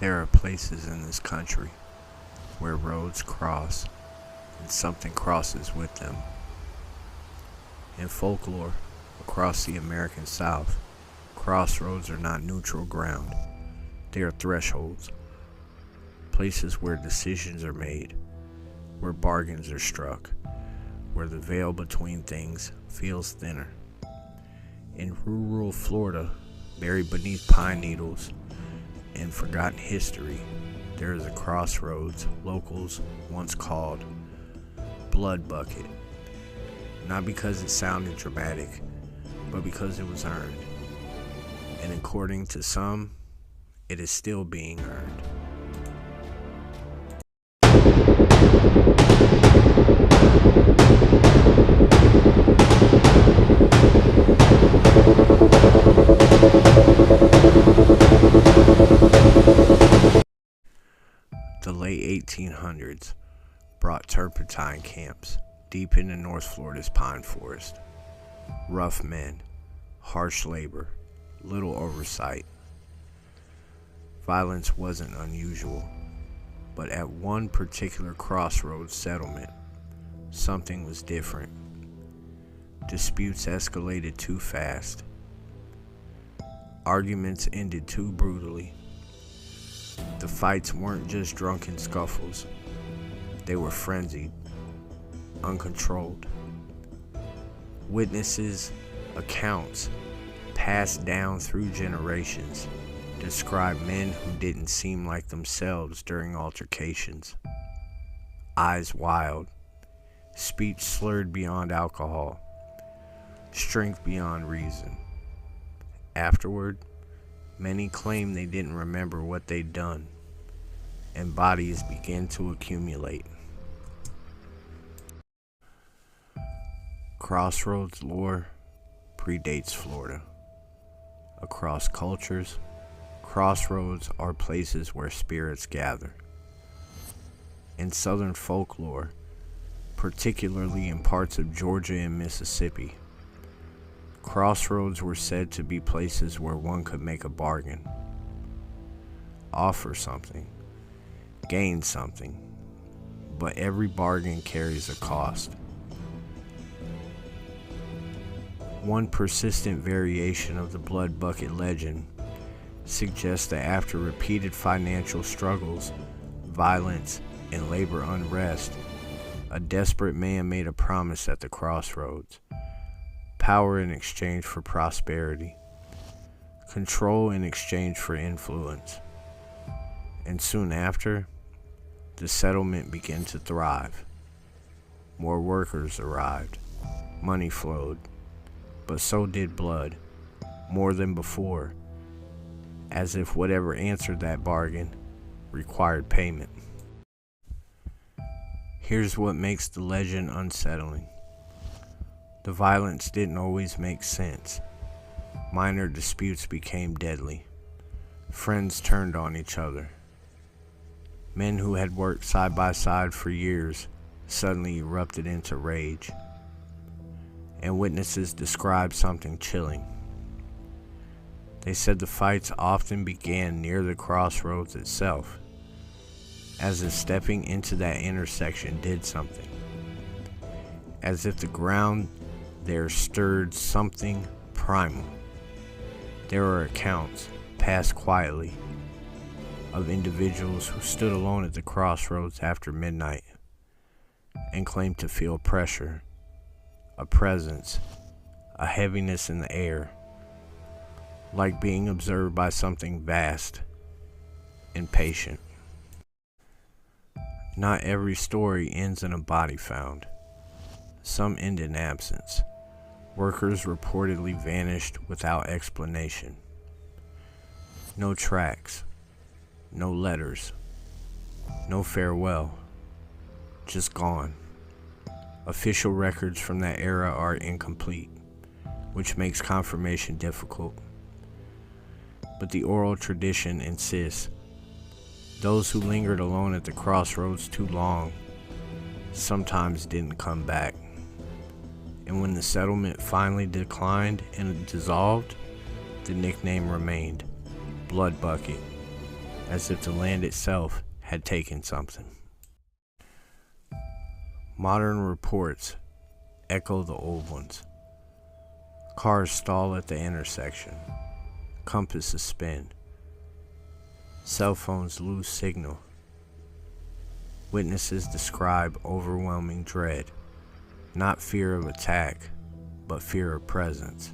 There are places in this country where roads cross and something crosses with them. In folklore across the American South, crossroads are not neutral ground. They are thresholds, places where decisions are made, where bargains are struck, where the veil between things feels thinner. In rural Florida, buried beneath pine needles and forgotten history, there is a crossroads locals once called Blood Bucket. Not because it sounded dramatic, but because it was earned. And according to some, it is still being earned. The late 1800s brought turpentine camps deep into North Florida's pine forest. Rough men, harsh labor, little oversight. Violence wasn't unusual, but at one particular crossroads settlement, something was different. Disputes escalated too fast. Arguments ended too brutally. The fights weren't just drunken scuffles. They were frenzied, uncontrolled. Witnesses' accounts, passed down through generations, describe men who didn't seem like themselves during altercations. Eyes wild, speech slurred beyond alcohol, strength beyond reason. Afterward, many claim they didn't remember what they'd done, and bodies began to accumulate. Crossroads lore predates Florida. Across cultures, crossroads are places where spirits gather. In southern folklore, particularly in parts of Georgia and Mississippi, crossroads were said to be places where one could make a bargain, offer something, gain something, but every bargain carries a cost. One persistent variation of the Blood Bucket legend suggests that after repeated financial struggles, violence, and labor unrest, a desperate man made a promise at the crossroads: power in exchange for prosperity, control in exchange for influence. And soon after, the settlement began to thrive. More workers arrived, money flowed, but so did blood, more than before, as if whatever answered that bargain required payment. Here's what makes the legend unsettling. The violence didn't always make sense. Minor disputes became deadly. Friends turned on each other. Men who had worked side by side for years suddenly erupted into rage. And witnesses described something chilling. They said the fights often began near the crossroads itself, as if stepping into that intersection did something. As if the ground there stirred something primal. There are accounts, passed quietly, of individuals who stood alone at the crossroads after midnight and claimed to feel pressure, a presence, a heaviness in the air, like being observed by something vast and patient. Not every story ends in a body found. Some end in absence. Workers reportedly vanished without explanation. No tracks, no letters, no farewell, just gone. Official records from that era are incomplete, which makes confirmation difficult. But the oral tradition insists. Those who lingered alone at the crossroads too long sometimes didn't come back. And when the settlement finally declined and dissolved, the nickname remained, Blood Bucket, as if the land itself had taken something. Modern reports echo the old ones. Cars stall at the intersection. Compasses spin. Cell phones lose signal. Witnesses describe overwhelming dread, not fear of attack, but fear of presence.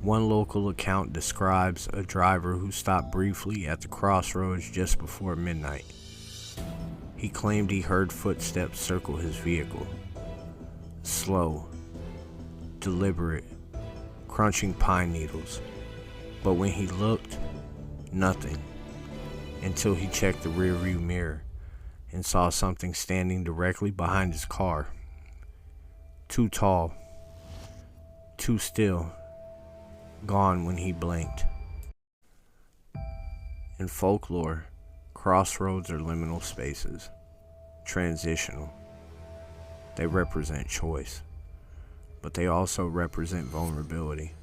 One local account describes a driver who stopped briefly at the Crossroads just before midnight. He claimed he heard footsteps circle his vehicle. Slow, deliberate, crunching pine needles. But when he looked, nothing, until he checked the rearview mirror and saw something standing directly behind his car. Too tall, too still, gone when he blinked. In folklore, crossroads are liminal spaces, transitional. They represent choice, but they also represent vulnerability.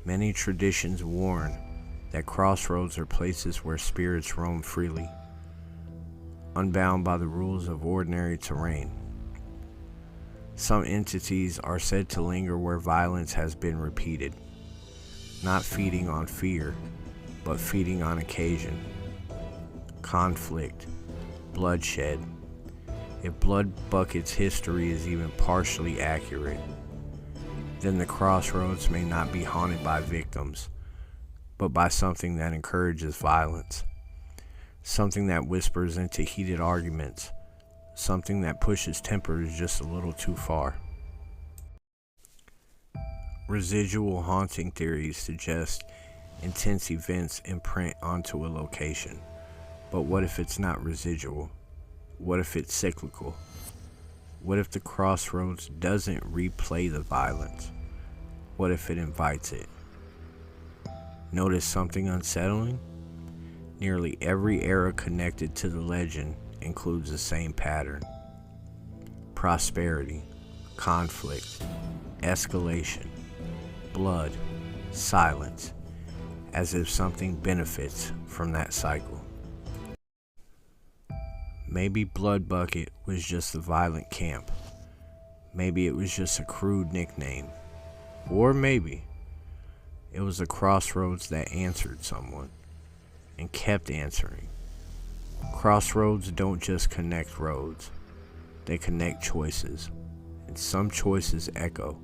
Many traditions warn that crossroads are places where spirits roam freely, unbound by the rules of ordinary terrain. Some entities are said to linger where violence has been repeated, not feeding on fear, but feeding on occasion. Conflict, bloodshed. If Blood Bucket's history is even partially accurate, then the crossroads may not be haunted by victims, but by something that encourages violence, something that whispers into heated arguments, something that pushes tempers just a little too far. Residual haunting theories suggest intense events imprint onto a location. But what if it's not residual? What if it's cyclical? What if the crossroads doesn't replay the violence? What if it invites it? Notice something unsettling? Nearly every era connected to the legend includes the same pattern. Prosperity, conflict, escalation, blood, silence, as if something benefits from that cycle. Maybe Blood Bucket was just a violent camp. Maybe it was just a crude nickname. Or maybe it was a crossroads that answered someone and kept answering. Crossroads don't just connect roads, they connect choices, and some choices echo.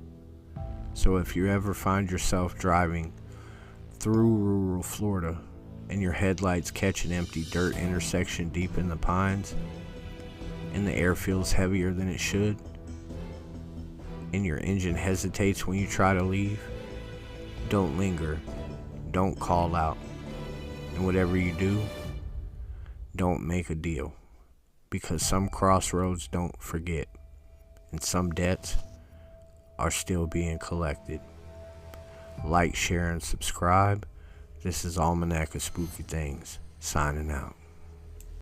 So if you ever find yourself driving through rural Florida and your headlights catch an empty dirt intersection deep in the pines, and the air feels heavier than it should, and your engine hesitates when you try to leave, don't linger, don't call out, and whatever you do, don't make a deal, because some crossroads don't forget, and some debts are still being collected. Like, share, and subscribe. This is Almanac of Spooky Things, signing out.